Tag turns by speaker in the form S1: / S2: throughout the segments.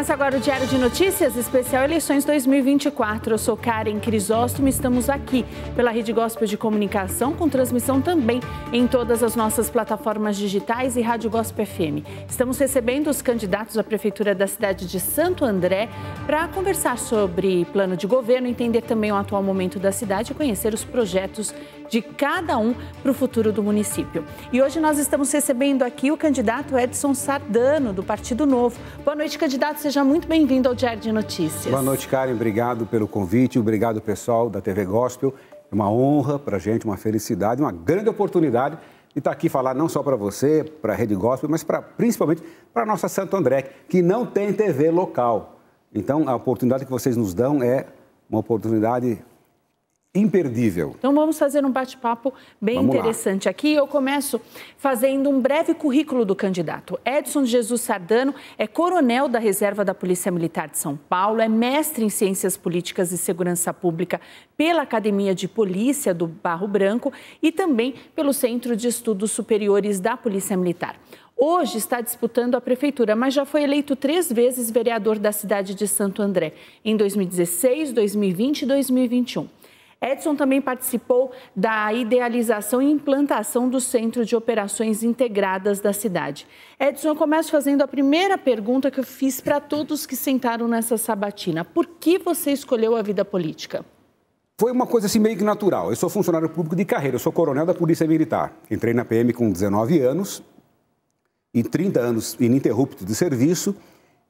S1: Começa agora o Diário de Notícias, especial Eleições 2024. Eu sou Karen Crisóstomo e estamos aqui pela Rede Gospel de Comunicação, com transmissão também em todas as nossas plataformas digitais e Rádio Gospel FM. Estamos recebendo os candidatos à Prefeitura da cidade de Santo André para conversar sobre plano de governo, entender também o atual momento da cidade e conhecer os projetos de cada um para o futuro do município. E hoje nós estamos recebendo aqui o candidato Edson Sardano, do Partido Novo. Boa noite, candidato. Seja muito bem-vindo ao Diário de Notícias.
S2: Boa noite, Karen. Obrigado pelo convite. Obrigado, pessoal da TV Gospel. É uma honra para a gente, uma felicidade, uma grande oportunidade de estar aqui falar não só para você, para a Rede Gospel, mas principalmente para a nossa Santo André, que não tem TV local. Então, a oportunidade que vocês nos dão é uma oportunidade imperdível.
S1: Então vamos fazer um bate-papo bem interessante aqui. Eu começo fazendo um breve currículo do candidato. Edson Jesus Sardano é coronel da Reserva da Polícia Militar de São Paulo, é mestre em Ciências Políticas e Segurança Pública pela Academia de Polícia do Barro Branco e também pelo Centro de Estudos Superiores da Polícia Militar. Hoje está disputando a prefeitura, mas já foi eleito 3 vezes vereador da cidade de Santo André, em 2016, 2020 e 2021. Edson também participou da idealização e implantação do Centro de Operações Integradas da cidade. Edson, eu começo fazendo a primeira pergunta que eu fiz para todos que sentaram nessa sabatina. Por que você escolheu a vida política?
S2: Foi uma coisa assim meio que natural. Eu sou funcionário público de carreira, eu sou coronel da Polícia Militar. Entrei na PM com 19 anos e 30 anos ininterruptos de serviço,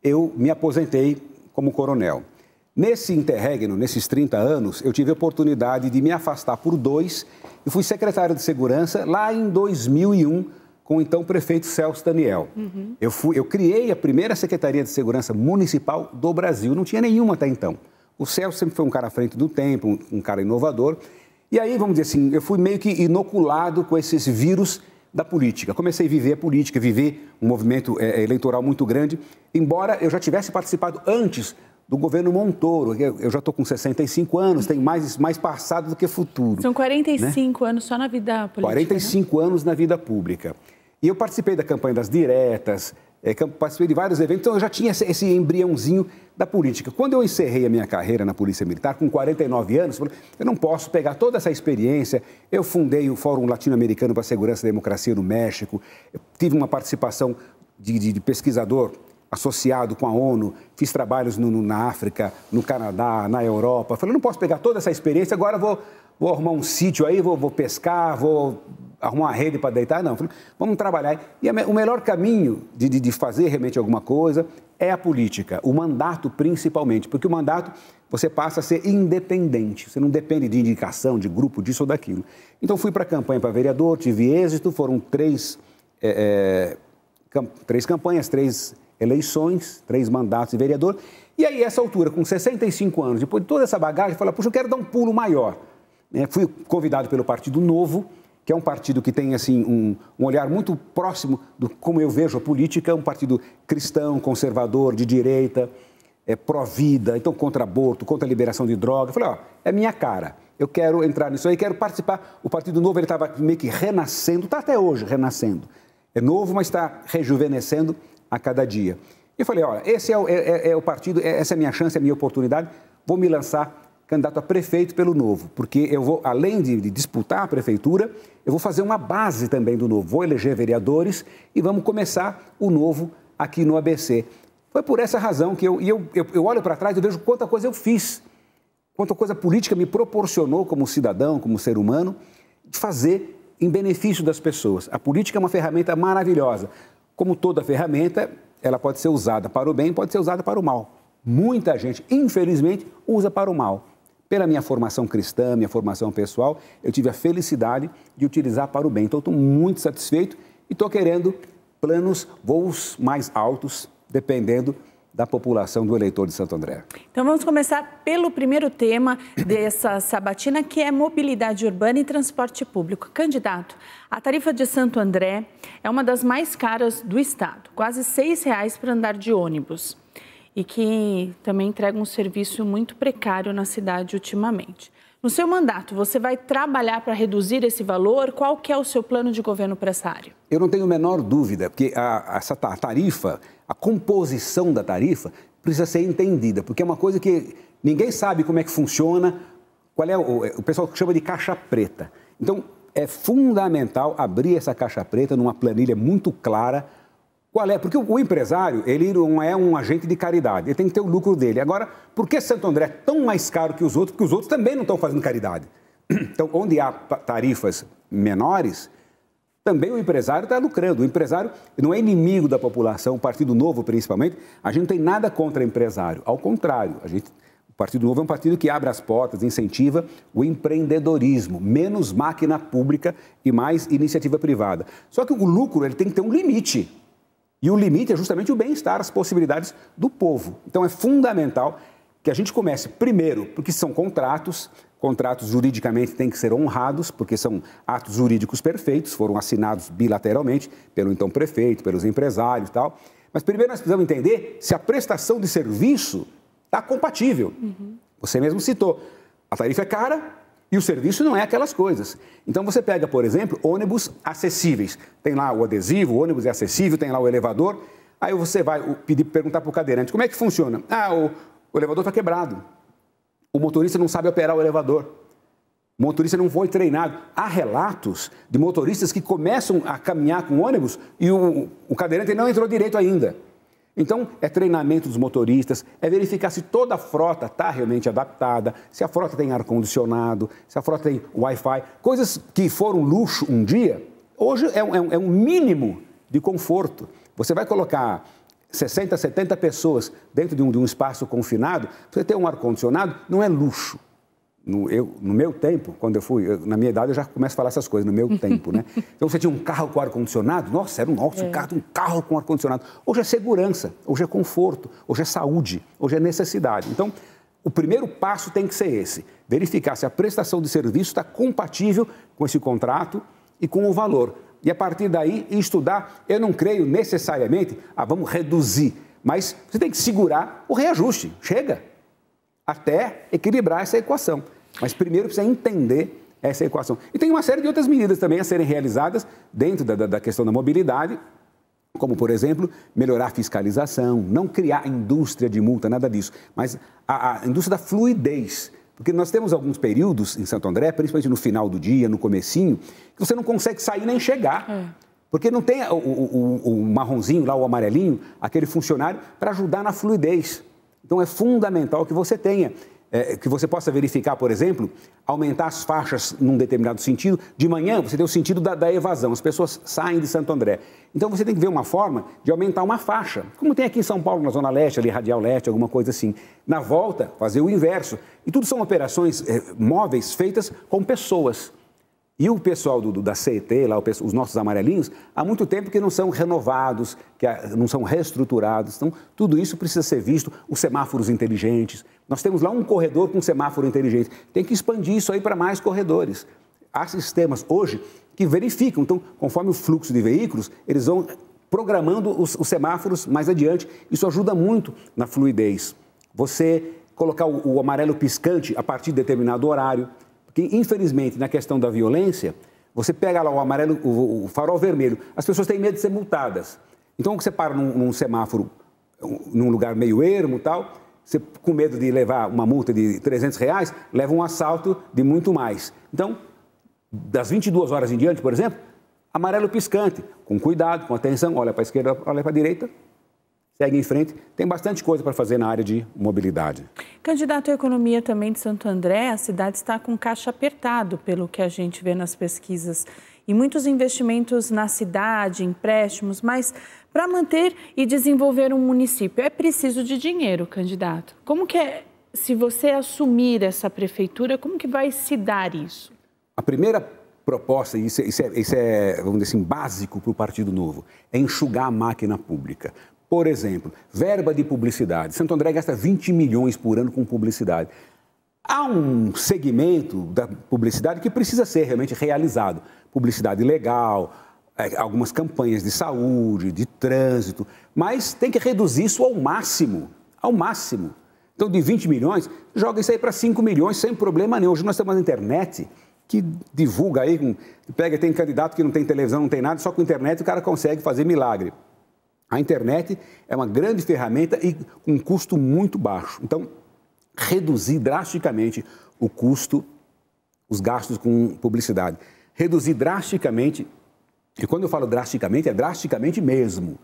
S2: eu me aposentei como coronel. Nesse interregno, nesses 30 anos, eu tive a oportunidade de me afastar por 2 e fui secretário de Segurança lá em 2001 com o então prefeito Celso Daniel. Eu criei a primeira Secretaria de Segurança Municipal do Brasil, não tinha nenhuma até então. O Celso sempre foi um cara à frente do tempo, um cara inovador. E aí, vamos dizer assim, eu fui meio que inoculado com esses vírus da política. Comecei a viver a política, viver um movimento eleitoral muito grande, embora eu já tivesse participado antes do governo Montoro. Eu já estou com 65 anos, tenho mais passado do que futuro.
S1: São 45 anos só na vida política.
S2: 45 anos na vida pública. E eu participei da campanha das diretas, participei de vários eventos, então eu já tinha esse embriãozinho da política. Quando eu encerrei a minha carreira na Polícia Militar, com 49 anos, eu não posso pegar toda essa experiência. Eu fundei o Fórum Latino-Americano para a Segurança e Democracia no México, eu tive uma participação de pesquisador associado com a ONU, fiz trabalhos na África, no Canadá, na Europa. Falei, não posso pegar toda essa experiência, agora vou arrumar um sítio aí, vou pescar, vou arrumar uma rede para deitar. Não, falei, vamos trabalhar. E o melhor caminho de fazer realmente alguma coisa é a política, o mandato principalmente, porque o mandato você passa a ser independente, você não depende de indicação, de grupo, disso ou daquilo. Então fui para a campanha para vereador, tive êxito, foram 3 campanhas, 3 eleições, 3 mandatos de vereador, e aí, essa altura, com 65 anos, depois de toda essa bagagem, eu falei, puxa, eu quero dar um pulo maior. Fui convidado pelo Partido Novo, que é um partido que tem, assim, um olhar muito próximo do como eu vejo a política, um partido cristão, conservador, de direita, pró-vida, então contra aborto, contra a liberação de droga. Eu falei, é minha cara, eu quero entrar nisso aí, quero participar. O Partido Novo, ele estava meio que renascendo, está até hoje renascendo. É novo, mas está rejuvenescendo a cada dia. E eu falei, olha, esse é o partido, essa é a minha chance, é a minha oportunidade, vou me lançar candidato a prefeito pelo Novo, porque eu vou, além de disputar a prefeitura, eu vou fazer uma base também do Novo, vou eleger vereadores e vamos começar o Novo aqui no ABC. Foi por essa razão que eu olho para trás e vejo quanta coisa eu fiz, quanta coisa política me proporcionou como cidadão, como ser humano, de fazer em benefício das pessoas. A política é uma ferramenta maravilhosa. Como toda ferramenta, ela pode ser usada para o bem, pode ser usada para o mal. Muita gente, infelizmente, usa para o mal. Pela minha formação cristã, minha formação pessoal, eu tive a felicidade de utilizar para o bem. Então, estou muito satisfeito e estou querendo voos mais altos, dependendo da população do eleitor de Santo André.
S1: Então vamos começar pelo primeiro tema dessa sabatina, que é mobilidade urbana e transporte público. Candidato, a tarifa de Santo André é uma das mais caras do estado, quase R$ 6 para andar de ônibus, e que também entrega um serviço muito precário na cidade ultimamente. No seu mandato, você vai trabalhar para reduzir esse valor? Qual que é o seu plano de governo para essa área?
S2: Eu não tenho a menor dúvida, porque essa tarifa, a composição da tarifa, precisa ser entendida, porque é uma coisa que ninguém sabe como é que funciona, qual é o pessoal chama de caixa preta. Então, é fundamental abrir essa caixa preta numa planilha muito clara. Qual é? Porque o empresário, ele não é um agente de caridade, ele tem que ter o lucro dele. Agora, por que Santo André é tão mais caro que os outros? Porque os outros também não estão fazendo caridade. Então, onde há tarifas menores, também o empresário está lucrando. O empresário não é inimigo da população, o Partido Novo, principalmente. A gente não tem nada contra empresário. Ao contrário, o Partido Novo é um partido que abre as portas, incentiva o empreendedorismo, menos máquina pública e mais iniciativa privada. Só que o lucro ele tem que ter um limite. E o limite é justamente o bem-estar, as possibilidades do povo. Então, é fundamental que a gente comece primeiro, porque são contratos juridicamente têm que ser honrados, porque são atos jurídicos perfeitos, foram assinados bilateralmente pelo então prefeito, pelos empresários e tal. Mas primeiro nós precisamos entender se a prestação de serviço está compatível. Você mesmo citou, a tarifa é cara e o serviço não é aquelas coisas. Então você pega, por exemplo, ônibus acessíveis. Tem lá o adesivo, o ônibus é acessível, tem lá o elevador. Aí você vai perguntar para o cadeirante, como é que funciona? O elevador está quebrado. O motorista não sabe operar o elevador. O motorista não foi treinado. Há relatos de motoristas que começam a caminhar com o ônibus e o cadeirante não entrou direito ainda. Então, é treinamento dos motoristas, é verificar se toda a frota está realmente adaptada, se a frota tem ar-condicionado, se a frota tem Wi-Fi. Coisas que foram luxo um dia, hoje é um mínimo de conforto. Você vai colocar 60, 70 pessoas dentro de um espaço confinado, você ter um ar-condicionado não é luxo. No meu tempo, quando eu fui, na minha idade eu já começo a falar essas coisas, no meu tempo, né? Então você tinha um carro com ar-condicionado, nossa, era um carro com ar-condicionado. Hoje é segurança, hoje é conforto, hoje é saúde, hoje é necessidade. Então, o primeiro passo tem que ser esse, verificar se a prestação de serviço está compatível com esse contrato e com o valor. E a partir daí, estudar, eu não creio necessariamente, vamos reduzir, mas você tem que segurar o reajuste, chega, até equilibrar essa equação. Mas primeiro precisa entender essa equação. E tem uma série de outras medidas também a serem realizadas dentro da questão da mobilidade, como, por exemplo, melhorar a fiscalização, não criar indústria de multa, nada disso, mas a indústria da fluidez. Porque nós temos alguns períodos em Santo André, principalmente no final do dia, no comecinho, que você não consegue sair nem chegar. Porque não tem o marronzinho lá, o amarelinho, aquele funcionário, para ajudar na fluidez. Então, é fundamental que você tenha, que você possa verificar, por exemplo, aumentar as faixas num determinado sentido. De manhã, você tem o sentido da evasão, as pessoas saem de Santo André. Então, você tem que ver uma forma de aumentar uma faixa, como tem aqui em São Paulo, na Zona Leste, ali, Radial Leste, alguma coisa assim. Na volta, fazer o inverso. E tudo são operações móveis feitas com pessoas. E o pessoal da CET, lá, os nossos amarelinhos, há muito tempo que não são renovados, que não são reestruturados. Então, tudo isso precisa ser visto. Os semáforos inteligentes. Nós temos lá um corredor com semáforo inteligente. Tem que expandir isso aí para mais corredores. Há sistemas hoje que verificam. Então, conforme o fluxo de veículos, eles vão programando os semáforos mais adiante. Isso ajuda muito na fluidez. Você colocar o amarelo piscante a partir de determinado horário. Porque, infelizmente, na questão da violência, você pega lá o amarelo, o farol vermelho, as pessoas têm medo de ser multadas. Então, você para num semáforo, num lugar meio ermo e tal, você, com medo de levar uma multa de R$300, leva um assalto de muito mais. Então, das 22 horas em diante, por exemplo, amarelo piscante, com cuidado, com atenção, olha para a esquerda, olha para a direita, segue em frente. Tem bastante coisa para fazer na área de mobilidade.
S1: Candidato à economia também de Santo André, a cidade está com caixa apertado, pelo que a gente vê nas pesquisas. E muitos investimentos na cidade, empréstimos, mas para manter e desenvolver um município é preciso de dinheiro, candidato. Como que é, se você assumir essa prefeitura, como que vai se dar isso?
S2: A primeira proposta, isso é, vamos dizer assim, básico para o Partido Novo, é enxugar a máquina pública. Por exemplo, verba de publicidade. Santo André gasta 20 milhões por ano com publicidade. Há um segmento da publicidade que precisa ser realmente realizado. Publicidade legal, algumas campanhas de saúde, de trânsito, mas tem que reduzir isso ao máximo, ao máximo. Então, de 20 milhões, joga isso aí para 5 milhões sem problema nenhum. Hoje nós temos a internet que divulga aí, tem candidato que não tem televisão, não tem nada, só com internet o cara consegue fazer milagre. A internet é uma grande ferramenta e com um custo muito baixo. Então, reduzir drasticamente o custo, os gastos com publicidade. Reduzir drasticamente, e quando eu falo drasticamente, é drasticamente mesmo,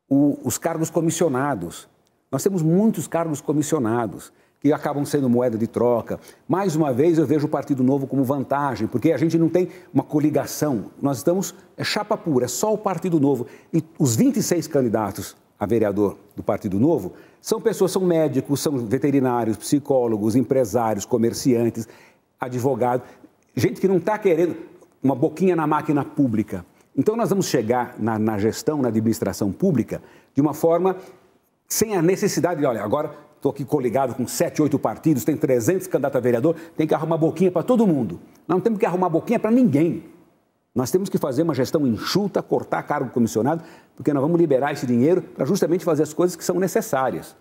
S2: os cargos comissionados. Nós temos muitos cargos comissionados que acabam sendo moeda de troca. Mais uma vez, eu vejo o Partido Novo como vantagem, porque a gente não tem uma coligação. Nós estamos, é chapa pura, é só o Partido Novo. E os 26 candidatos a vereador do Partido Novo são pessoas, são médicos, são veterinários, psicólogos, empresários, comerciantes, advogados, gente que não está querendo uma boquinha na máquina pública. Então, nós vamos chegar na gestão, na administração pública, de uma forma sem a necessidade de, olha, agora estou aqui coligado com 7, 8 partidos, tem 300 candidatos a vereador, tem que arrumar boquinha para todo mundo. Nós não temos que arrumar boquinha para ninguém. Nós temos que fazer uma gestão enxuta, cortar cargo comissionado, porque nós vamos liberar esse dinheiro para justamente fazer as coisas que são necessárias.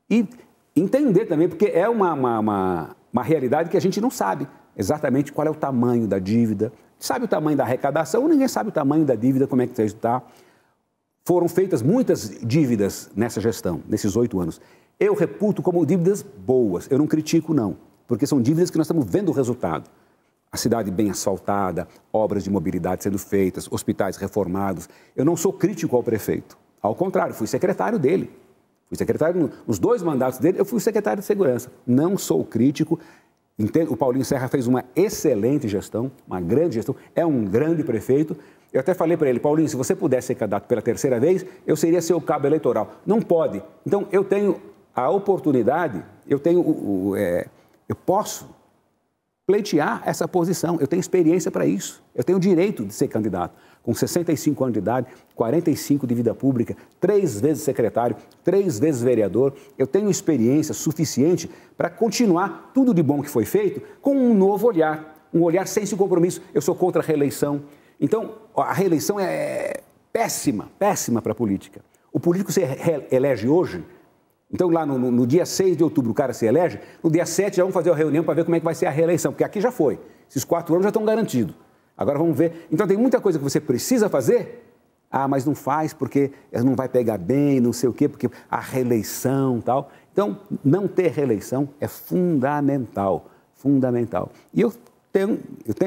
S2: E entender também, porque é uma realidade que a gente não sabe exatamente qual é o tamanho da dívida. Sabe o tamanho da arrecadação, ninguém sabe o tamanho da dívida, como é que está. Foram feitas muitas dívidas nessa gestão, nesses 8 anos. Eu reputo como dívidas boas, eu não critico não, porque são dívidas que nós estamos vendo o resultado. A cidade bem asfaltada, obras de mobilidade sendo feitas, hospitais reformados. Eu não sou crítico ao prefeito, ao contrário, fui secretário dele. Fui secretário, nos 2 mandatos dele, eu fui secretário de segurança. Não sou crítico. O Paulinho Serra fez uma excelente gestão, uma grande gestão, é um grande prefeito. Eu até falei para ele, Paulinho, se você pudesse ser candidato pela 3ª vez, eu seria seu cabo eleitoral. Não pode. Então, eu tenho a oportunidade, eu posso pleitear essa posição, eu tenho experiência para isso, eu tenho o direito de ser candidato. Com 65 anos de idade, 45 de vida pública, 3 vezes secretário, 3 vezes vereador, eu tenho experiência suficiente para continuar tudo de bom que foi feito com um novo olhar, um olhar sem esse compromisso. Eu sou contra a reeleição. Então, a reeleição é péssima para a política. O político se elege hoje. Então, lá no dia 6 de outubro o cara se elege, no dia 7 já vamos fazer a reunião para ver como é que vai ser a reeleição, porque aqui já foi. Esses 4 anos já estão garantidos. Agora vamos ver. Então, tem muita coisa que você precisa fazer, mas não faz porque não vai pegar bem, não sei o quê, porque a reeleição e tal. Então, não ter reeleição é fundamental, fundamental. E eu tenho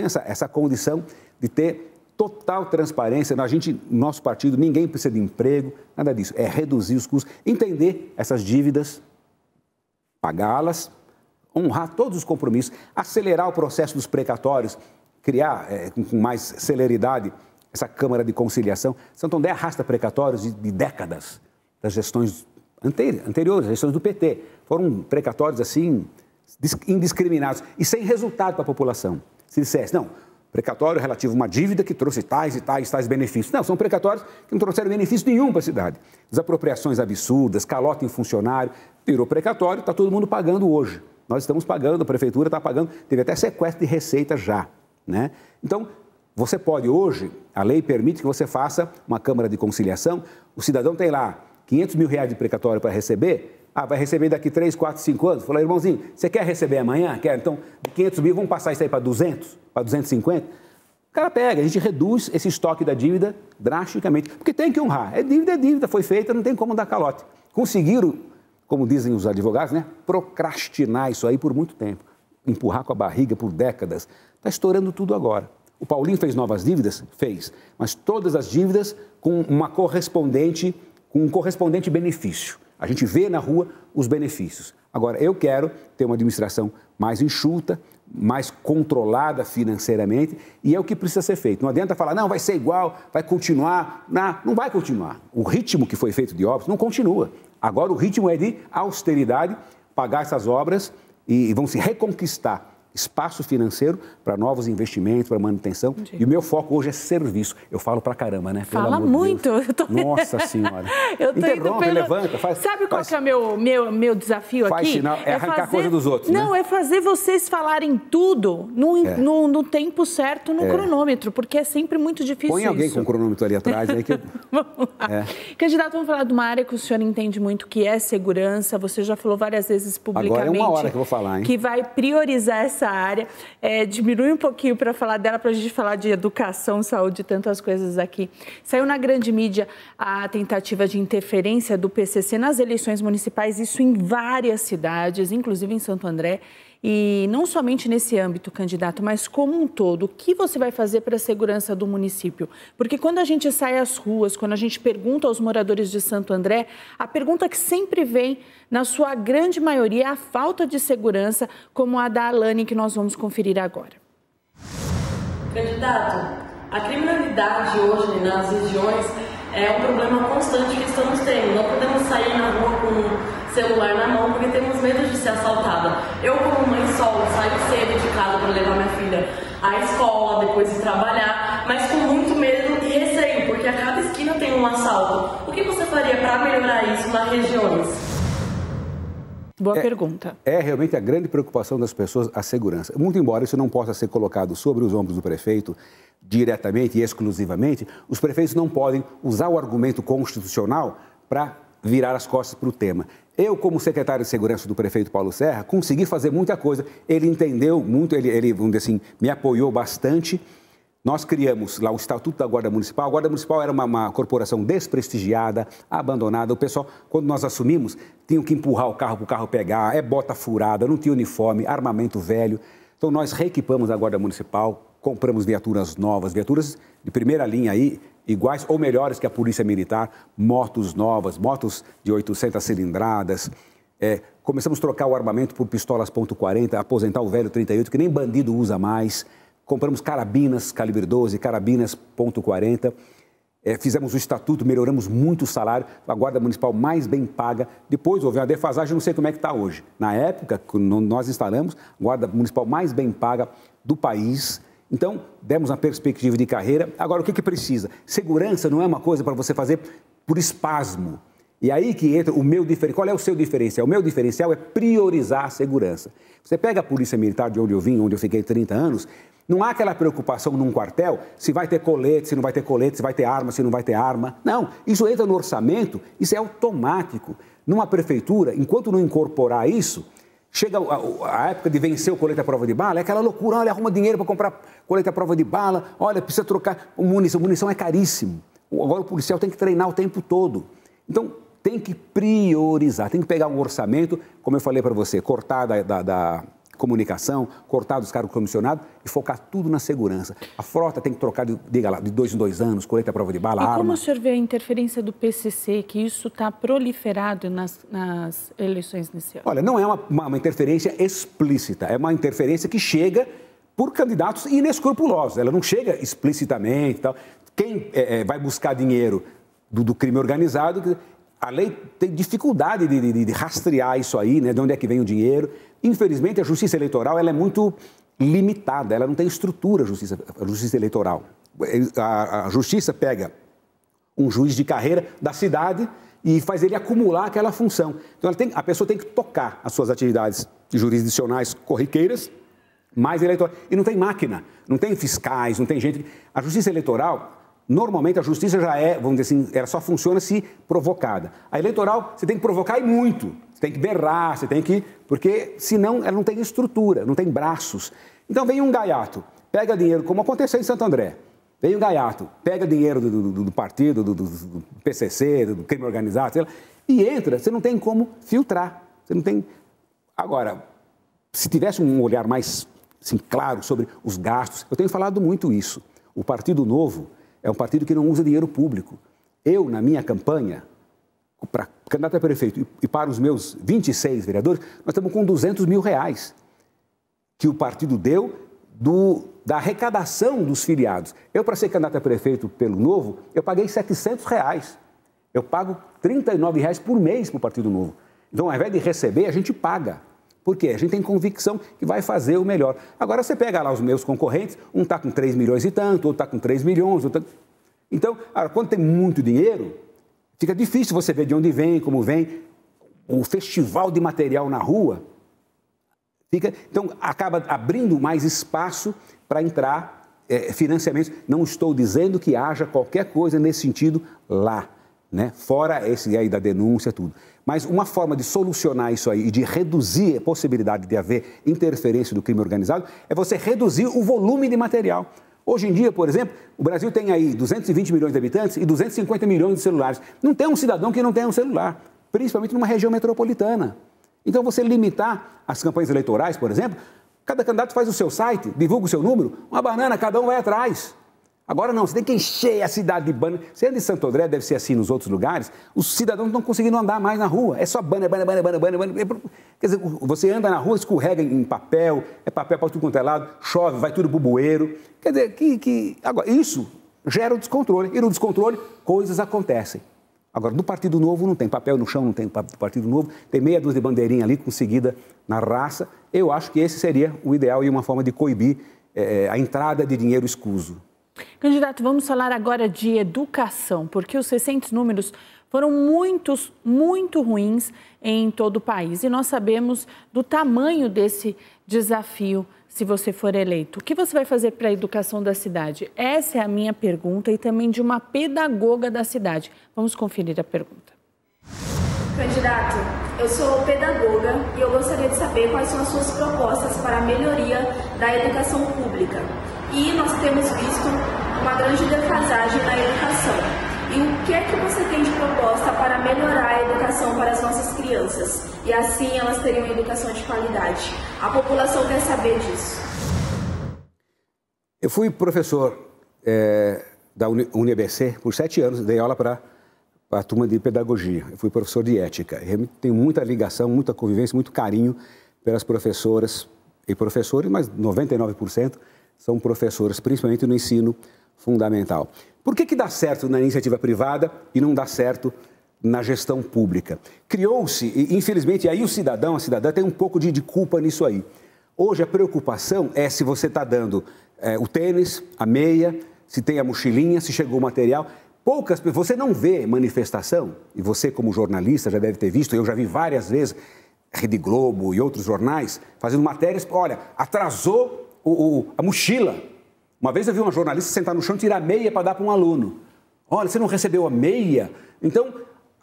S2: essa condição de ter total transparência. Nosso partido, ninguém precisa de emprego, nada disso. É reduzir os custos, entender essas dívidas, pagá-las, honrar todos os compromissos, acelerar o processo dos precatórios, criar com mais celeridade essa Câmara de Conciliação. Santo André arrasta precatórios de décadas das gestões anteriores, gestões do PT. Foram precatórios assim, indiscriminados e sem resultado para a população. Se dissesse, não, precatório relativo a uma dívida que trouxe tais e tais benefícios. Não, são precatórios que não trouxeram benefício nenhum para a cidade. Desapropriações absurdas, calote em funcionário, virou precatório, está todo mundo pagando hoje. Nós estamos pagando, a prefeitura está pagando, teve até sequestro de receita já, né? Então, você pode hoje, a lei permite que você faça uma Câmara de Conciliação, o cidadão tem lá 500 mil reais de precatório para receber, vai receber daqui 3, 4, 5 anos. Falei, irmãozinho, você quer receber amanhã? Quer? Então, de 500 mil, vamos passar isso aí para 200, para 250? O cara pega, a gente reduz esse estoque da dívida drasticamente, porque tem que honrar. É dívida, foi feita, não tem como dar calote. Conseguiram, como dizem os advogados, né, procrastinar isso aí por muito tempo, empurrar com a barriga por décadas. Está estourando tudo agora. O Paulinho fez novas dívidas? Fez, mas todas as dívidas com um correspondente benefício. A gente vê na rua os benefícios. Agora, eu quero ter uma administração mais enxuta, mais controlada financeiramente, e é o que precisa ser feito. Não adianta falar, não, vai ser igual, vai continuar. Não vai continuar. O ritmo que foi feito de obras não continua. Agora, o ritmo é de austeridade, pagar essas obras e vão se reconquistar espaço financeiro para novos investimentos, para manutenção. Entendi. E o meu foco hoje é serviço. Eu falo pra caramba, né?
S1: Fala muito.
S2: Nossa Senhora.
S1: Eu tô
S2: interrompe, levanta, faz.
S1: Sabe qual que é o meu desafio
S2: faz
S1: aqui?
S2: Sinal, é arrancar coisa dos outros,
S1: não,
S2: né?
S1: é fazer vocês falarem tudo no tempo certo, no cronômetro, porque é sempre muito difícil.
S2: Põe alguém com o cronômetro ali atrás. Aí que
S1: Vamos lá. Candidato, vamos falar de uma área que o senhor entende muito, que é segurança. Você já falou várias vezes publicamente.
S2: Agora é 1 hora que eu vou falar, hein?
S1: Que vai priorizar essa nossa área. Diminui um pouquinho para falar dela, para a gente falar de educação, saúde e tantas coisas aqui. Saiu na grande mídia a tentativa de interferência do PCC nas eleições municipais, isso em várias cidades, inclusive em Santo André. E não somente nesse âmbito, candidato, mas como um todo, o que você vai fazer para a segurança do município? Porque quando a gente sai às ruas, quando a gente pergunta aos moradores de Santo André, a pergunta que sempre vem, na sua grande maioria, é a falta de segurança, como a da Alane, que nós vamos conferir agora.
S3: Candidato, a criminalidade hoje nas regiões é um problema constante que estamos tendo. Não podemos sair na rua com celular na mão porque temos medo de ser assaltada. Eu, como mãe solo, saio cedo de casa para levar minha filha à escola, depois de trabalhar, mas com muito medo e receio, porque a cada esquina tem um assalto. O que você faria para melhorar isso nas regiões?
S1: Boa pergunta.
S2: É realmente a grande preocupação das pessoas a segurança. Muito embora isso não possa ser colocado sobre os ombros do prefeito diretamente e exclusivamente, os prefeitos não podem usar o argumento constitucional para virar as costas para o tema. Eu, como secretário de Segurança do prefeito Paulo Serra, consegui fazer muita coisa. Ele entendeu muito, ele vamos dizer assim, me apoiou bastante. Nós criamos lá o Estatuto da Guarda Municipal. A Guarda Municipal era uma corporação desprestigiada, abandonada. O pessoal, quando nós assumimos, tinham que empurrar o carro para o carro pegar, bota furada, não tinha uniforme, armamento velho. Então, nós reequipamos a Guarda Municipal, compramos viaturas novas, viaturas de primeira linha aí, iguais ou melhores que a Polícia Militar, motos novas, motos de 800 cilindradas. Começamos a trocar o armamento por pistolas .40, aposentar o velho 38, que nem bandido usa mais. Compramos carabinas calibre 12, carabinas .40. Fizemos o estatuto, melhoramos muito o salário, a Guarda Municipal mais bem paga. Depois houve uma defasagem, não sei como é que está hoje. Na época, quando nós instalamos, a Guarda Municipal mais bem paga do país. Então, demos uma perspectiva de carreira. Agora, o que precisa? Segurança não é uma coisa para você fazer por espasmo. E aí que entra o meu diferencial. Qual é o seu diferencial? O meu diferencial é priorizar a segurança. Você pega a Polícia Militar, de onde eu vim, onde eu fiquei 30 anos, não há aquela preocupação num quartel se vai ter colete, se não vai ter colete, se vai ter arma, se não vai ter arma. Não, isso entra no orçamento, isso é automático. Numa prefeitura, enquanto não incorporar isso, chega a época de vencer o colete à prova de bala, é aquela loucura, olha, arruma dinheiro para comprar colete à prova de bala, olha, precisa trocar munição, munição é caríssimo. Agora o policial tem que treinar o tempo todo. Então, tem que priorizar, tem que pegar um orçamento, como eu falei para você, cortar da comunicação, cortar dos cargos comissionados e focar tudo na segurança. A frota tem que trocar, diga lá, de 2 em 2 anos, colete à prova de bala, arma.
S1: E como o senhor vê a interferência do PCC, que isso está proliferado nas eleições nesse ano?
S2: Olha, não é uma interferência explícita, é uma interferência que chega por candidatos inescrupulosos. Ela não chega explicitamente e tal. Quem vai buscar dinheiro do crime organizado, a lei tem dificuldade de rastrear isso aí, né, de onde é que vem o dinheiro. Infelizmente, a justiça eleitoral ela é muito limitada, ela não tem estrutura, a justiça eleitoral. A justiça pega um juiz de carreira da cidade e faz ele acumular aquela função. Então, a pessoa tem que tocar as suas atividades jurisdicionais corriqueiras, mais eleitorais. E não tem máquina, não tem fiscais, não tem gente... A justiça eleitoral... Normalmente a justiça já vamos dizer assim, ela só funciona se provocada. A eleitoral, você tem que provocar e muito. Você tem que berrar, você tem que... Porque senão ela não tem estrutura, não tem braços. Então vem um gaiato, pega dinheiro, como aconteceu em Santo André. Vem um gaiato, pega dinheiro do partido, do PCC, do crime organizado, sei lá, e entra, você não tem como filtrar. Você não tem... Agora, se tivesse um olhar mais assim, claro sobre os gastos, eu tenho falado muito isso. O Partido Novo é um partido que não usa dinheiro público. Eu, na minha campanha, para candidato a prefeito e para os meus 26 vereadores, nós estamos com R$200 mil que o partido deu da arrecadação dos filiados. Eu, para ser candidato a prefeito pelo Novo, eu paguei R$700. Eu pago R$39 por mês para o Partido Novo. Então, ao invés de receber, a gente paga. Por quê? A gente tem convicção que vai fazer o melhor. Agora, você pega lá os meus concorrentes, um está com 3 milhões e tanto, outro está com 3 milhões. Outro... Então, quando tem muito dinheiro, fica difícil você ver de onde vem, como vem. O festival de material na rua, então, acaba abrindo mais espaço para entrar financiamentos. Não estou dizendo que haja qualquer coisa nesse sentido lá. né? Fora esse aí da denúncia, tudo. Mas uma forma de solucionar isso aí e de reduzir a possibilidade de haver interferência do crime organizado é você reduzir o volume de material. Hoje em dia, por exemplo, o Brasil tem aí 220 milhões de habitantes e 250 milhões de celulares. Não tem um cidadão que não tenha um celular, principalmente numa região metropolitana. Então, você limitar as campanhas eleitorais, por exemplo, cada candidato faz o seu site, divulga o seu número, uma banana, cada um vai atrás. Agora não, você tem que encher a cidade de banner. Se é de Santo André, deve ser assim nos outros lugares, os cidadãos não estão conseguindo andar mais na rua. É só banner. Quer dizer, você anda na rua, escorrega em papel, é papel para tudo quanto é lado, chove, vai tudo pro bueiro. Quer dizer, agora, isso gera o descontrole. E no descontrole, coisas acontecem. Agora, no Partido Novo não tem papel no chão, não tem Partido Novo, tem meia dúzia de bandeirinha ali conseguida na raça. Eu acho que esse seria o ideal e uma forma de coibir a entrada de dinheiro escuso.
S1: Candidato, vamos falar agora de educação, porque os recentes números foram muito ruins em todo o país. E nós sabemos do tamanho desse desafio se você for eleito. O que você vai fazer para a educação da cidade? Essa é a minha pergunta e também de uma pedagoga da cidade. Vamos conferir a pergunta.
S4: Candidato, eu sou pedagoga e eu gostaria de saber quais são as suas propostas para a melhoria da educação pública. E nós temos visto uma grande defasagem na educação. E o que é que você tem de proposta para melhorar a educação para as nossas crianças? E assim elas teriam uma educação de qualidade. A população quer saber disso.
S2: Eu fui professor da UniABC por 7 anos, dei aula para a turma de pedagogia. Eu fui professor de ética. Eu tenho muita ligação, muita convivência, muito carinho pelas professoras e professores, mas 99% são professoras, principalmente no ensino fundamental. Por que dá certo na iniciativa privada e não dá certo na gestão pública? Criou-se, infelizmente, aí o cidadão, a cidadã tem um pouco de culpa nisso aí. Hoje a preocupação é se você está dando o tênis, a meia, se tem a mochilinha, se chegou o material. Você não vê manifestação, e você como jornalista já deve ter visto, eu já vi várias vezes, Rede Globo e outros jornais, fazendo matérias, olha, atrasou a mochila. Uma vez eu vi uma jornalista sentar no chão e tirar a meia para dar para um aluno. Olha, você não recebeu a meia? Então,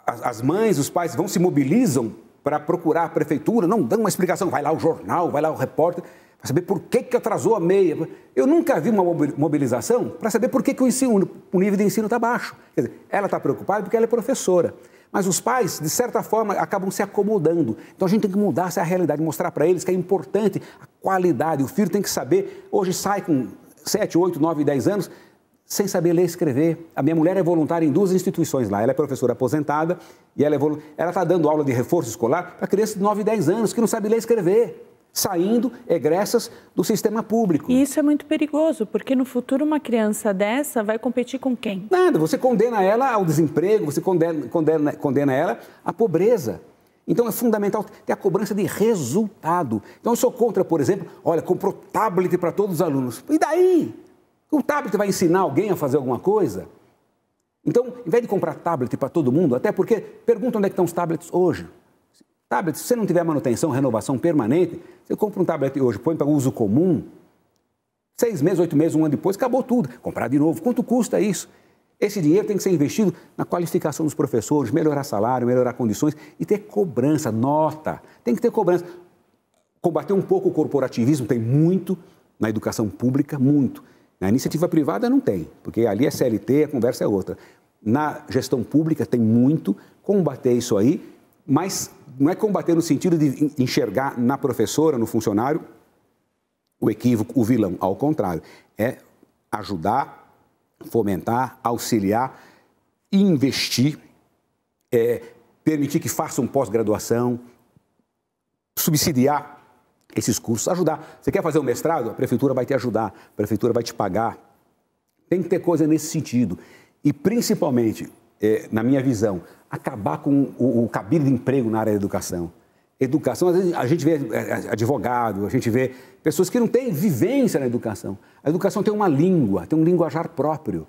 S2: as mães, os pais se mobilizam para procurar a prefeitura, não dão uma explicação, vai lá o jornal, vai lá o repórter, para saber por que atrasou a meia. Eu nunca vi uma mobilização para saber por que o nível de ensino está baixo. Quer dizer, ela está preocupada porque ela é professora. Mas os pais, de certa forma, acabam se acomodando. Então, a gente tem que mudar essa realidade, mostrar para eles que é importante a qualidade. O filho tem que saber, hoje sai com 7, 8, 9, 10 anos, sem saber ler e escrever. A minha mulher é voluntária em 2 instituições lá. Ela é professora aposentada e ela está dando aula de reforço escolar para crianças de 9 e 10 anos que não sabem ler e escrever, saindo egressas do sistema público.
S1: E isso é muito perigoso, porque no futuro uma criança dessa vai competir com quem?
S2: Nada, você condena ela ao desemprego, você condena ela à pobreza. Então é fundamental ter a cobrança de resultado. Então eu sou contra, por exemplo, olha, comprou tablet para todos os alunos. E daí? O tablet vai ensinar alguém a fazer alguma coisa? Então, em vez de comprar tablet para todo mundo, até porque, pergunta onde é que estão os tablets hoje. Tablet, se você não tiver manutenção, renovação permanente, você compra um tablet hoje, põe para uso comum, 6 meses, 8 meses, um ano depois, acabou tudo. Comprar de novo, quanto custa isso? Esse dinheiro tem que ser investido na qualificação dos professores, melhorar salário, melhorar condições e ter cobrança, nota. Tem que ter cobrança. Combater um pouco o corporativismo, tem muito na educação pública, muito. Na iniciativa privada não tem, porque ali é CLT, a conversa é outra. Na gestão pública tem muito, combater isso aí, mas não é combater no sentido de enxergar na professora, no funcionário, o equívoco, o vilão. Ao contrário, é ajudar, fomentar, auxiliar, investir, permitir que façam pós-graduação, subsidiar esses cursos, ajudar. Você quer fazer um mestrado? A prefeitura vai te ajudar, a prefeitura vai te pagar. Tem que ter coisa nesse sentido. E, principalmente, na minha visão, acabar com o cabide de emprego na área da educação. Educação, às vezes, a gente vê advogado, a gente vê pessoas que não têm vivência na educação. A educação tem uma língua, tem um linguajar próprio,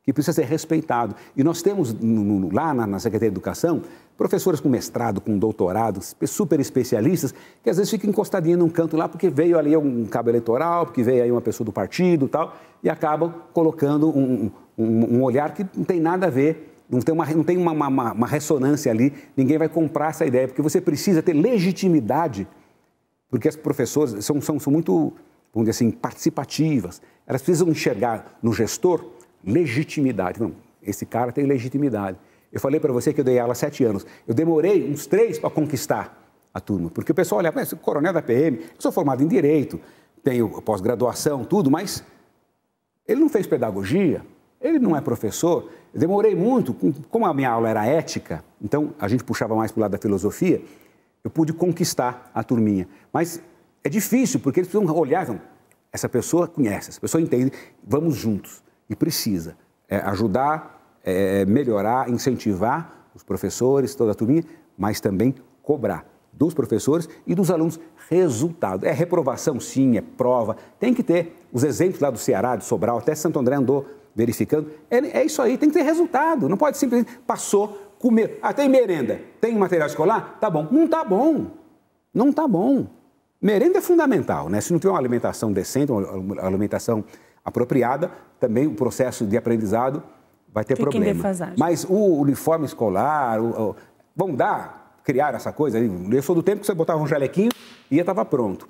S2: que precisa ser respeitado. E nós temos lá na Secretaria de Educação, professores com mestrado, com doutorado, super especialistas, que às vezes ficam encostadinhos num canto lá, porque veio ali um cabo eleitoral, porque veio aí uma pessoa do partido e tal, e acabam colocando um olhar que não tem nada a ver não tem uma ressonância ali, ninguém vai comprar essa ideia, porque você precisa ter legitimidade, porque as professoras são muito, vamos dizer assim, participativas, elas precisam enxergar no gestor legitimidade. Não, esse cara tem legitimidade. Eu falei para você que eu dei aula há 7 anos, eu demorei uns 3 para conquistar a turma, porque o pessoal olha, mas coronel da PM, eu sou formado em Direito, tenho pós-graduação, tudo, mas ele não fez pedagogia, ele não é professor. Eu demorei muito, como a minha aula era ética, então a gente puxava mais para o lado da filosofia, eu pude conquistar a turminha. Mas é difícil, porque eles precisam olhar, essa pessoa conhece, essa pessoa entende, vamos juntos. E precisa ajudar, melhorar, incentivar os professores, toda a turminha, mas também cobrar dos professores e dos alunos resultado. É reprovação, sim, é prova. Tem que ter os exemplos lá do Ceará, de Sobral, até Santo André andou verificando. É isso aí, tem que ter resultado. Não pode simplesmente passou, comer. Ah, tem merenda, tem material escolar? Tá bom. Não tá bom. Não tá bom. Merenda é fundamental, né? Se não tiver uma alimentação decente, uma alimentação apropriada, também o processo de aprendizado vai ter problema. Mas o uniforme escolar, vamos criar essa coisa. Eu sou do tempo que você botava um jalequinho e estava pronto.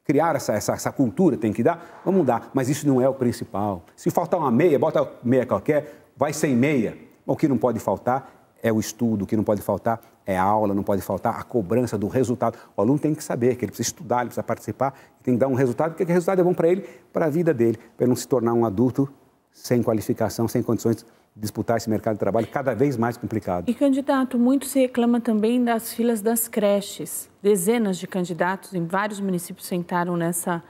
S2: Criar essa cultura, tem que dar, vamos dar. Mas isso não é o principal. Se faltar uma meia, bota meia qualquer, vai sem meia. O que não pode faltar é o estudo, o que não pode faltar é a aula, não pode faltar a cobrança do resultado. O aluno tem que saber que ele precisa estudar, ele precisa participar, tem que dar um resultado, porque o resultado é bom para ele, para a vida dele, para ele não se tornar um adulto sem qualificação, sem condições de disputar esse mercado de trabalho cada vez mais complicado.
S1: E, candidato, muito se reclama também das filas das creches. Dezenas de candidatos em vários municípios sentaram nessa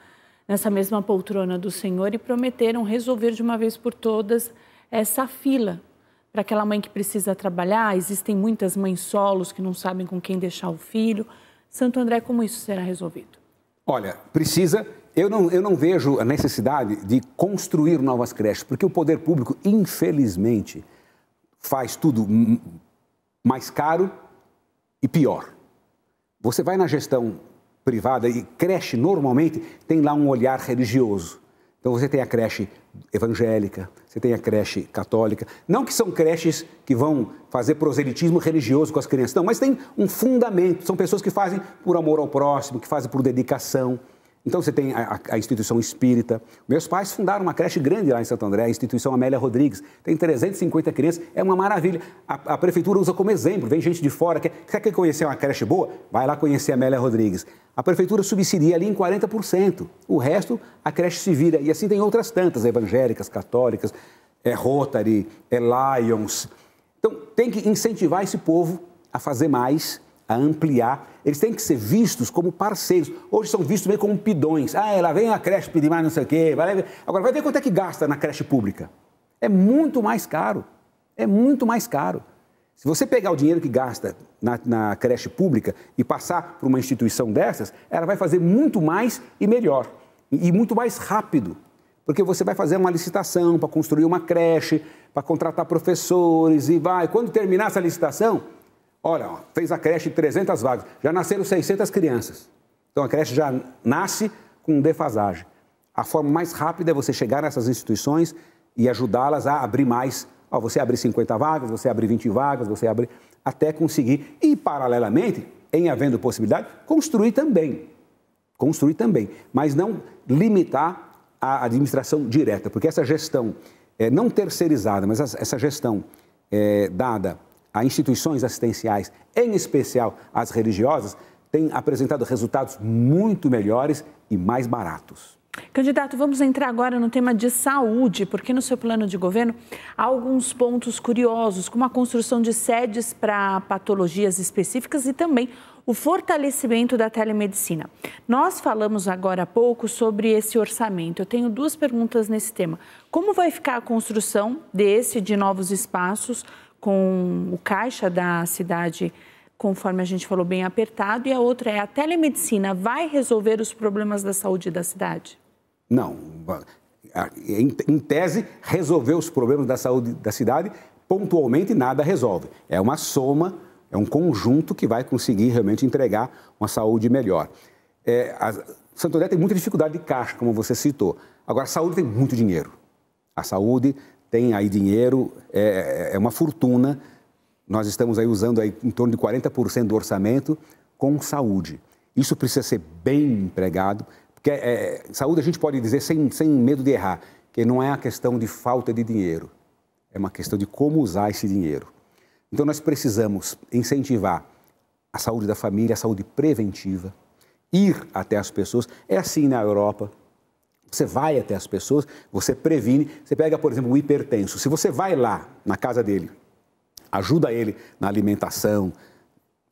S1: mesma poltrona do senhor e prometeram resolver de uma vez por todas essa fila. Para aquela mãe que precisa trabalhar, existem muitas mães solos que não sabem com quem deixar o filho. Santo André, como isso será resolvido?
S2: Olha, precisa... Eu não vejo a necessidade de construir novas creches, porque o poder público, infelizmente, faz tudo mais caro e pior. Você vai na gestão privada e creche, normalmente, tem lá um olhar religioso. Então, você tem a creche evangélica, você tem a creche católica. Não que são creches que vão fazer proselitismo religioso com as crianças, não, mas tem um fundamento. São pessoas que fazem por amor ao próximo, que fazem por dedicação. Então, você tem a instituição espírita. Meus pais fundaram uma creche grande lá em Santo André, a instituição Amélia Rodrigues. Tem 350 crianças, é uma maravilha. A prefeitura usa como exemplo, vem gente de fora, quer conhecer uma creche boa? Vai lá conhecer a Amélia Rodrigues. A prefeitura subsidia ali em 40%. O resto, a creche se vira. E assim tem outras tantas, evangélicas, católicas, Rotary, Lions. Então, tem que incentivar esse povo a fazer mais, a ampliar. Eles têm que ser vistos como parceiros. Hoje são vistos meio como pidões. Ah, lá vem a creche pedir mais não sei o quê. Agora, vai ver quanto é que gasta na creche pública. É muito mais caro. É muito mais caro. Se você pegar o dinheiro que gasta na creche pública e passar para uma instituição dessas, ela vai fazer muito mais e melhor. E muito mais rápido. Porque você vai fazer uma licitação para construir uma creche, para contratar professores e vai. Quando terminar essa licitação... Olha, fez a creche de 300 vagas, já nasceram 600 crianças. Então, a creche já nasce com defasagem. A forma mais rápida é você chegar nessas instituições e ajudá-las a abrir mais. Você abre 50 vagas, você abre 20 vagas, você abre até conseguir. E, paralelamente, em havendo possibilidade, construir também. Construir também, mas não limitar a administração direta, porque essa gestão, não terceirizada, mas essa gestão dada a instituições assistenciais, em especial as religiosas, tem apresentado resultados muito melhores e mais baratos.
S1: Candidato, vamos entrar agora no tema de saúde, porque no seu plano de governo há alguns pontos curiosos, como a construção de sedes para patologias específicas e também o fortalecimento da telemedicina. Nós falamos agora há pouco sobre esse orçamento. Eu tenho 2 perguntas nesse tema. Como vai ficar a construção de novos espaços com o caixa da cidade, conforme a gente falou, bem apertado? E a outra é, a telemedicina vai resolver os problemas da saúde da cidade?
S2: Não. Em tese, resolver os problemas da saúde da cidade, pontualmente nada resolve. É uma soma, é um conjunto que vai conseguir realmente entregar uma saúde melhor. Santo André tem muita dificuldade de caixa, como você citou. Agora, a saúde tem muito dinheiro. A saúde tem aí dinheiro, é uma fortuna. Nós estamos aí usando aí em torno de 40% do orçamento com saúde. Isso precisa ser bem empregado, porque saúde a gente pode dizer sem medo de errar, que não é a questão de falta de dinheiro, é uma questão de como usar esse dinheiro. Então nós precisamos incentivar a saúde da família, a saúde preventiva, ir até as pessoas. É assim na Europa. Você vai até as pessoas, você previne. Você pega, por exemplo, o hipertenso. Se você vai lá na casa dele, ajuda ele na alimentação,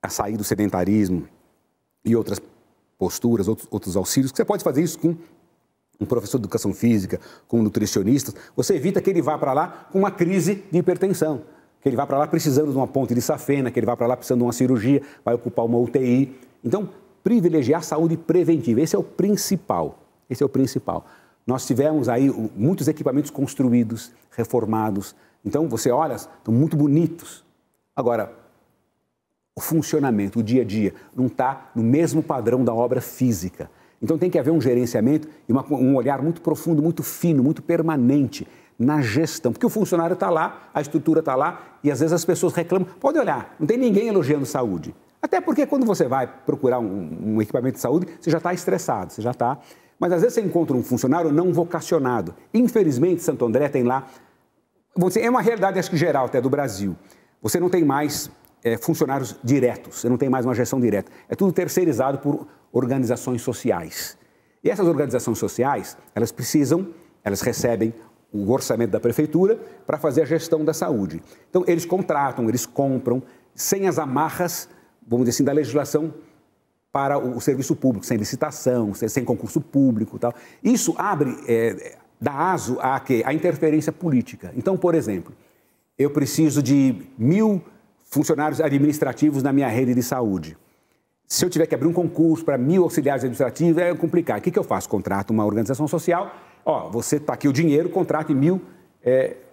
S2: a sair do sedentarismo e outras posturas, outros auxílios, que você pode fazer isso com um professor de educação física, com um nutricionista, você evita que ele vá para lá com uma crise de hipertensão, que ele vá para lá precisando de uma ponte de safena, que ele vá para lá precisando de uma cirurgia, vai ocupar uma UTI. Então, privilegiar a saúde preventiva, esse é o principal. Esse é o principal. Nós tivemos aí muitos equipamentos construídos, reformados. Então, você olha, estão muito bonitos. Agora, o funcionamento, o dia a dia, não está no mesmo padrão da obra física. Então, tem que haver um gerenciamento e um olhar muito profundo, muito fino, muito permanente na gestão. Porque o funcionário está lá, a estrutura está lá e, às vezes, as pessoas reclamam. Pode olhar, não tem ninguém elogiando saúde. Até porque, quando você vai procurar um equipamento de saúde, você já está estressado, você já está... Mas, às vezes, você encontra um funcionário não vocacionado. Infelizmente, Santo André tem lá... É uma realidade, acho que geral até do Brasil. Você não tem mais funcionários diretos, você não tem mais uma gestão direta. É tudo terceirizado por organizações sociais. E essas organizações sociais, elas recebem o orçamento da prefeitura para fazer a gestão da saúde. Então, eles contratam, eles compram, sem as amarras, vamos dizer assim, da legislação para o serviço público, sem licitação, sem concurso público e tal. Isso abre, dá aso à interferência política. Então, por exemplo, eu preciso de 1.000 funcionários administrativos na minha rede de saúde. Se eu tiver que abrir um concurso para 1.000 auxiliares administrativos, é complicado. O que eu faço? Contrato uma organização social, você está aqui o dinheiro, contrate 1.000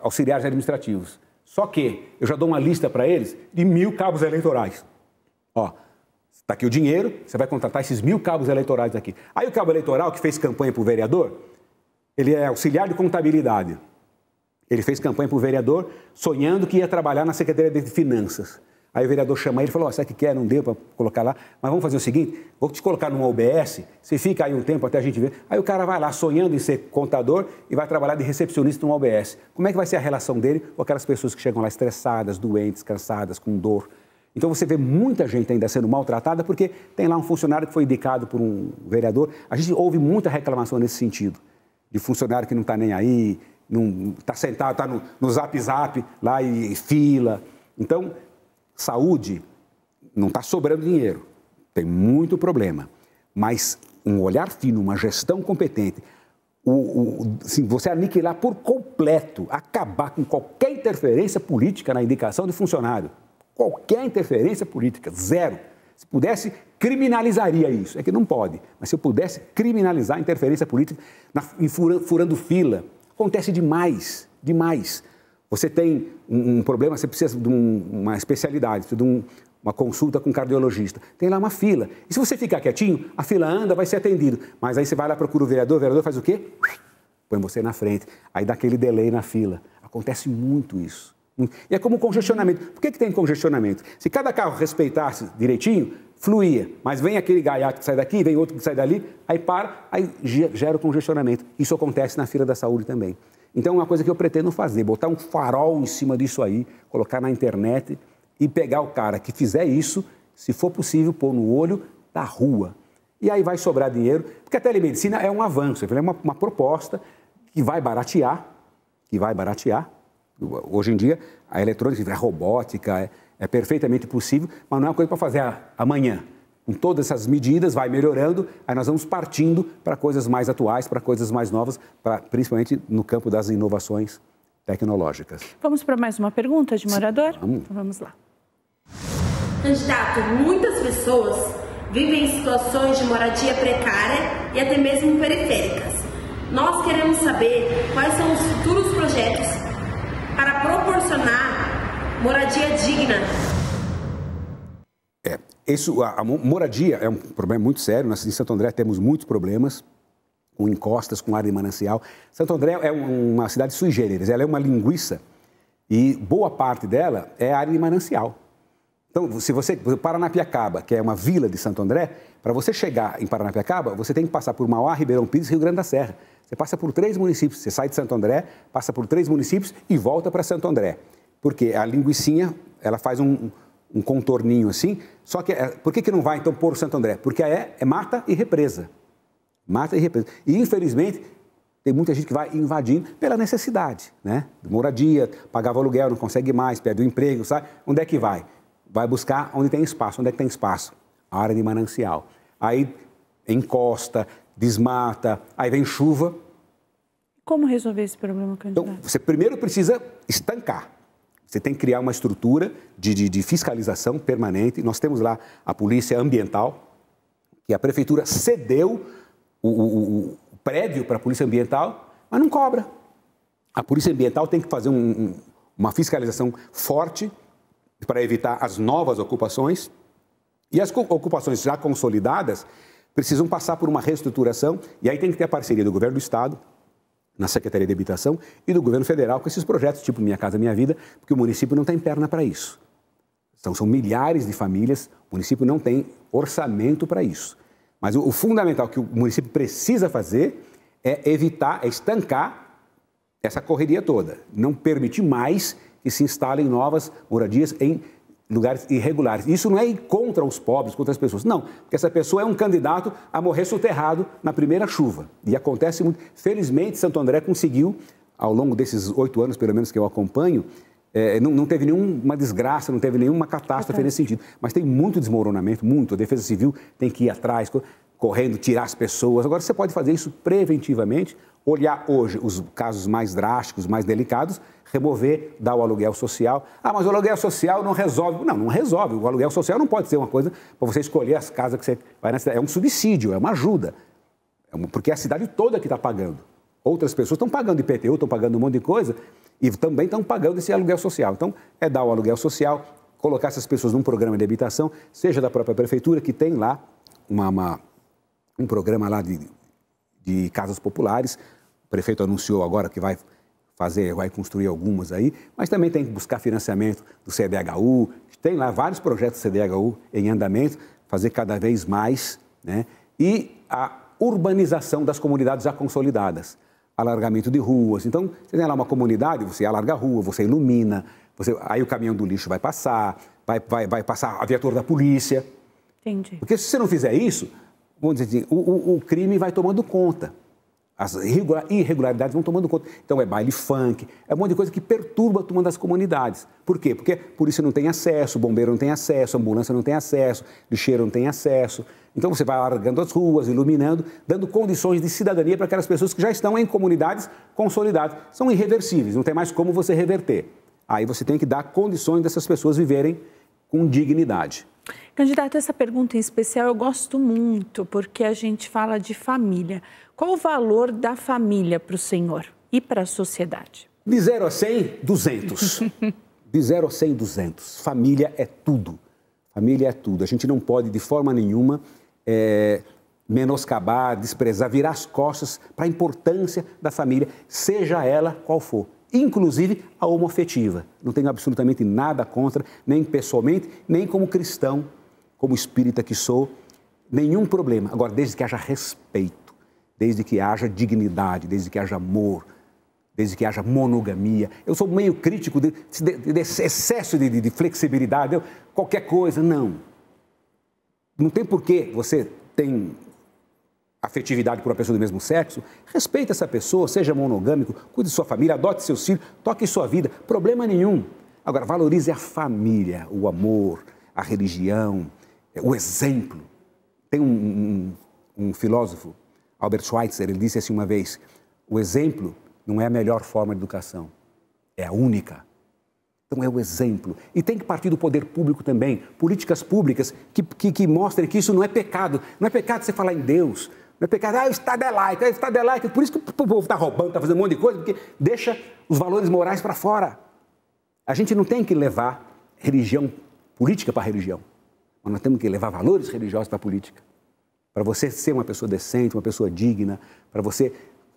S2: auxiliares administrativos. Só que eu já dou uma lista para eles de 1.000 cabos eleitorais. Está aqui o dinheiro, você vai contratar esses 1.000 cabos eleitorais aqui. Aí o cabo eleitoral que fez campanha para o vereador, ele é auxiliar de contabilidade. Ele fez campanha para o vereador, sonhando que ia trabalhar na Secretaria de Finanças. Aí o vereador chama ele e falou, sabe o que quer? Não deu para colocar lá, mas vamos fazer o seguinte, vou te colocar numa OBS, você fica aí um tempo até a gente ver. Aí o cara vai lá sonhando em ser contador e vai trabalhar de recepcionista numa OBS. Como é que vai ser a relação dele com aquelas pessoas que chegam lá estressadas, doentes, cansadas, com dor? Então você vê muita gente ainda sendo maltratada porque tem lá um funcionário que foi indicado por um vereador. A gente ouve muita reclamação nesse sentido, de funcionário que não está nem aí, não está sentado, está no zap lá e fila. Então, saúde não está sobrando dinheiro, tem muito problema, mas um olhar fino, uma gestão competente, assim, você aniquilar por completo, acabar com qualquer interferência política na indicação de funcionário, qualquer interferência política, zero. Se pudesse, criminalizaria isso, é que não pode, mas se eu pudesse criminalizar a interferência política, furando fila, acontece demais, demais. Você tem um problema, você precisa de uma especialidade, precisa de uma consulta com um cardiologista. Tem lá uma fila. E se você ficar quietinho, a fila anda, vai ser atendido. Mas aí você vai lá, procura o vereador faz o quê? Põe você na frente. Aí dá aquele delay na fila. Acontece muito isso. E é como congestionamento. Por que tem congestionamento? Se cada carro respeitasse direitinho, fluía. Mas vem aquele gaiato que sai daqui, vem outro que sai dali, aí para, aí gera o congestionamento. Isso acontece na fila da saúde também. Então, é uma coisa que eu pretendo fazer, botar um farol em cima disso aí, colocar na internet e pegar o cara que fizer isso, se for possível, pôr no olho da rua. E aí vai sobrar dinheiro, porque a telemedicina é um avanço, é uma proposta que vai baratear. Hoje em dia, a eletrônica, a robótica é perfeitamente possível, mas não é uma coisa para fazer amanhã. Com todas essas medidas, vai melhorando, aí nós vamos partindo para coisas mais atuais, para coisas mais novas, principalmente no campo das inovações tecnológicas.
S1: Vamos para mais uma pergunta de morador?
S2: Vamos.
S1: Então, vamos lá.
S4: Candidato, muitas pessoas vivem em situações de moradia precária e até mesmo periféricas. Nós queremos saber quais são os futuros projetos para proporcionar moradia digna.
S2: A moradia é um problema muito sério. Nós em Santo André temos muitos problemas com encostas, com área de manancial. Santo André é uma cidade sui generis, ela é uma linguiça e boa parte dela é área de manancial. Então, se você... Paranapiacaba, que é uma vila de Santo André, para você chegar em Paranapiacaba, você tem que passar por Mauá, Ribeirão Pires e Rio Grande da Serra. Você passa por 3 municípios, você sai de Santo André, passa por 3 municípios e volta para Santo André. Porque a linguicinha, ela faz um contorninho assim, só que... Por que não vai, então, por Santo André? Porque é mata e represa. Mata e represa. E, infelizmente, tem muita gente que vai invadindo pela necessidade, né? Moradia, pagava aluguel, não consegue mais, perde o emprego, sabe? Onde é que vai? Vai buscar onde tem espaço. Onde é que tem espaço? A área de manancial. Aí encosta, desmata, aí vem chuva.
S1: Como resolver esse problema, candidato?
S2: Então, você primeiro precisa estancar. Você tem que criar uma estrutura de fiscalização permanente. Nós temos lá a Polícia Ambiental, que a Prefeitura cedeu o prédio para a Polícia Ambiental, mas não cobra. A Polícia Ambiental tem que fazer uma fiscalização forte para evitar as novas ocupações. E as ocupações já consolidadas precisam passar por uma reestruturação, e aí tem que ter a parceria do Governo do Estado, na Secretaria de Habitação, e do Governo Federal com esses projetos, tipo Minha Casa Minha Vida, porque o município não tem perna para isso. Então, são milhares de famílias, o município não tem orçamento para isso. Mas o fundamental que o município precisa fazer é evitar, é estancar essa correria toda. Não permitir mais que se instalem novas moradias em lugares irregulares. Isso não é ir contra os pobres, contra as pessoas. Não, porque essa pessoa é um candidato a morrer soterrado na primeira chuva. E acontece muito. Felizmente, Santo André conseguiu, ao longo desses 8 anos, pelo menos que eu acompanho, não teve nenhuma desgraça, não teve nenhuma catástrofe nesse sentido. Mas tem muito desmoronamento, muito. A Defesa Civil tem que ir atrás, correndo, tirar as pessoas. Agora, você pode fazer isso preventivamente, olhar hoje os casos mais drásticos, mais delicados, remover, dar o aluguel social. Ah, mas o aluguel social não resolve. Não resolve. O aluguel social não pode ser uma coisa para você escolher as casas que você vai na cidade. É um subsídio, é uma ajuda. Porque é a cidade toda que está pagando. Outras pessoas estão pagando IPTU, estão pagando um monte de coisa e também estão pagando esse aluguel social. Então, é dar o aluguel social, colocar essas pessoas num programa de habitação, seja da própria prefeitura, que tem lá um programa lá de casas populares. O prefeito anunciou agora que vai construir algumas aí, mas também tem que buscar financiamento do CDHU, tem lá vários projetos do CDHU em andamento, fazer cada vez mais, né? E a urbanização das comunidades já consolidadas, alargamento de ruas. Então, você tem lá uma comunidade, você alarga a rua, você ilumina, aí o caminhão do lixo vai passar, vai passar a viatura da polícia.
S1: Entendi.
S2: Porque se você não fizer isso, vamos dizer assim, o crime vai tomando conta. As irregularidades vão tomando conta. Então, é baile funk, é um monte de coisa que perturba a turma das comunidades. Por quê? Porque a polícia não tem acesso, o bombeiro não tem acesso, a ambulância não tem acesso, o lixeiro não tem acesso. Então, você vai alargando as ruas, iluminando, dando condições de cidadania para aquelas pessoas que já estão em comunidades consolidadas. São irreversíveis, não tem mais como você reverter. Aí você tem que dar condições dessas pessoas viverem com dignidade.
S1: Candidato, essa pergunta em especial eu gosto muito, porque a gente fala de família. Qual o valor da família para o senhor e para a sociedade?
S2: De 0 a 100, 200. De 0 a 100, 200. Família é tudo. Família é tudo. A gente não pode, de forma nenhuma, menoscabar, desprezar, virar as costas para a importância da família, seja ela qual for. Inclusive a homoafetiva. Não tenho absolutamente nada contra, nem pessoalmente, nem como cristão, como espírita que sou, nenhum problema. Agora, desde que haja respeito, desde que haja dignidade, desde que haja amor, desde que haja monogamia. Eu sou meio crítico desse excesso de flexibilidade, qualquer coisa, não. Não tem porquê você tem afetividade por uma pessoa do mesmo sexo, respeite essa pessoa, seja monogâmico, cuide de sua família, adote seus filhos, toque sua vida, problema nenhum. Agora, valorize a família, o amor, a religião, o exemplo. Tem um filósofo, Albert Schweitzer, ele disse assim uma vez, o exemplo não é a melhor forma de educação, é a única. Então é o exemplo. E tem que partir do poder público também, políticas públicas que mostrem que isso não é pecado. Não é pecado você falar em Deus, não é pecado, o Estado é laico, por isso que o povo está roubando, está fazendo um monte de coisa, porque deixa os valores morais para fora. A gente não tem que levar religião política para a religião, mas nós temos que levar valores religiosos para a política. para você ser uma pessoa decente, uma pessoa digna, para você...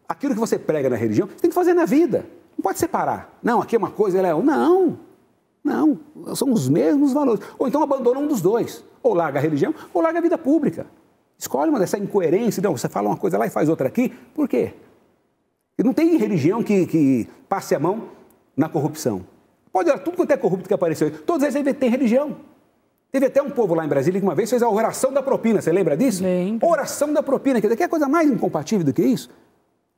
S2: Aquilo que você prega na religião, você tem que fazer na vida. Não pode separar. Não, aqui é uma coisa, ela é outra. Não, são os mesmos valores. Ou então abandona um dos dois. Ou larga a religião, ou larga a vida pública. Escolhe uma dessa incoerência. Não, você fala uma coisa lá e faz outra aqui. Por quê? E não tem religião que passe a mão na corrupção. Pode olhar, tudo quanto é corrupto que apareceu aí, todos eles têm religião. Teve até um povo lá em Brasília que uma vez fez a oração da propina. Você lembra disso?
S1: Lembro.
S2: Oração da propina. Quer dizer, que é coisa mais incompatível do que isso?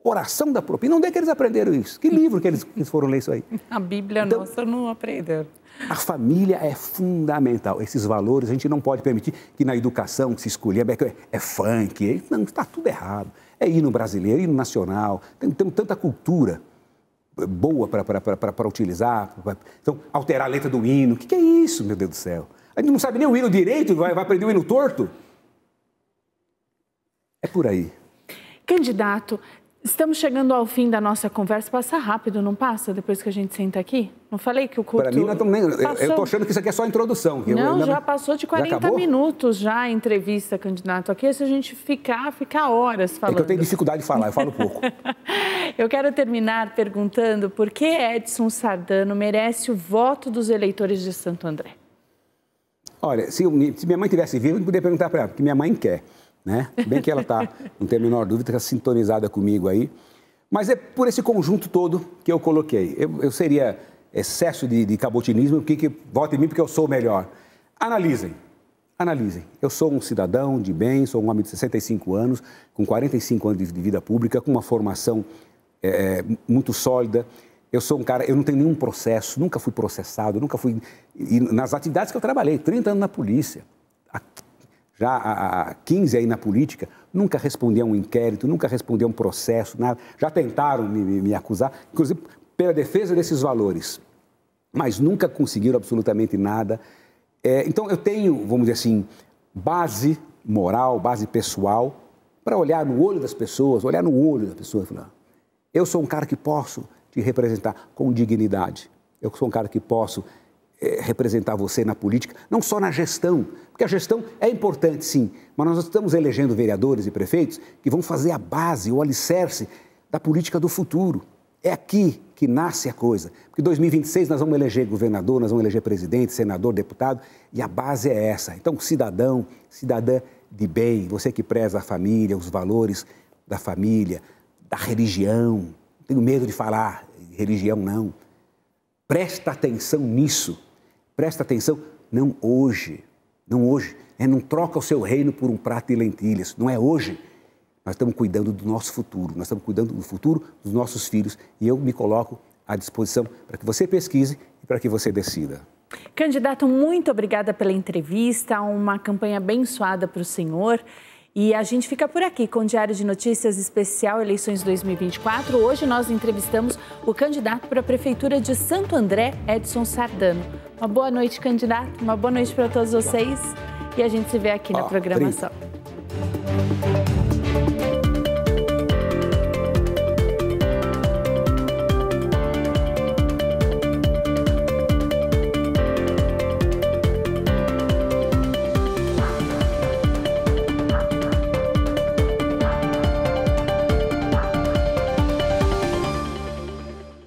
S2: Oração da propina. Onde é que eles aprenderam isso? Que livro que eles foram ler isso aí?
S1: A Bíblia
S2: então,
S1: nossa não aprendeu.
S2: A família é fundamental. Esses valores a gente não pode permitir que na educação que se escolher é funk. Não, está tudo errado. É hino brasileiro, hino nacional. Temos tanta cultura boa para utilizar. Então, alterar a letra do hino. O que é isso, meu Deus do céu? A gente não sabe nem o hino direito, vai aprender o hino torto? É por aí.
S1: Candidato, estamos chegando ao fim da nossa conversa. Passa rápido, não passa, depois que a gente senta aqui? Não falei que o culto...
S2: Para mim, eu estou achando que isso aqui é só a introdução.
S1: Não, já passou de 40 minutos já a entrevista, candidato. Aqui, se a gente ficar horas falando.
S2: É que eu tenho dificuldade de falar, eu falo pouco.
S1: Eu quero terminar perguntando por que Edson Sardano merece o voto dos eleitores de Santo André.
S2: Olha, se minha mãe tivesse vivo, eu poderia perguntar para ela, porque minha mãe quer, né? Bem que ela está, não tem a menor dúvida, está sintonizada comigo aí. Mas é por esse conjunto todo que eu coloquei. Eu seria excesso de cabotinismo, que vote em mim porque eu sou o melhor. Analisem. Eu sou um cidadão de bem, sou um homem de 65 anos, com 45 anos de vida pública, com uma formação muito sólida. Eu sou um cara, eu não tenho nenhum processo, nunca fui processado, nunca fui... E nas atividades que eu trabalhei, 30 anos na polícia, já há 15 aí na política, nunca respondi a um inquérito, nunca respondi a um processo, nada. Já tentaram me acusar, inclusive pela defesa desses valores, mas nunca conseguiram absolutamente nada. Então eu tenho, vamos dizer assim, base moral, base pessoal, para olhar no olho das pessoas, e falar, eu sou um cara que posso te representar com dignidade. Eu sou um cara que posso representar você na política, não só na gestão, porque a gestão é importante, sim, mas nós estamos elegendo vereadores e prefeitos que vão fazer a base, o alicerce da política do futuro. É aqui que nasce a coisa, porque em 2026 nós vamos eleger governador, nós vamos eleger presidente, senador, deputado, e a base é essa. Então, cidadão, cidadã de bem, você que preza a família, os valores da família, da religião, não tenho medo de falar religião, não. Presta atenção nisso. Presta atenção, não hoje. Não troca o seu reino por um prato de lentilhas. Não é hoje. Nós estamos cuidando do nosso futuro. Nós estamos cuidando do futuro dos nossos filhos. E eu me coloco à disposição para que você pesquise e para que você decida.
S1: Candidato, muito obrigada pela entrevista. Uma campanha abençoada para o senhor. E a gente fica por aqui com o Diário de Notícias Especial Eleições 2024. Hoje nós entrevistamos o candidato para a Prefeitura de Santo André, Edson Sardano. Uma boa noite, candidato. Uma boa noite para todos vocês. E a gente se vê aqui na programação.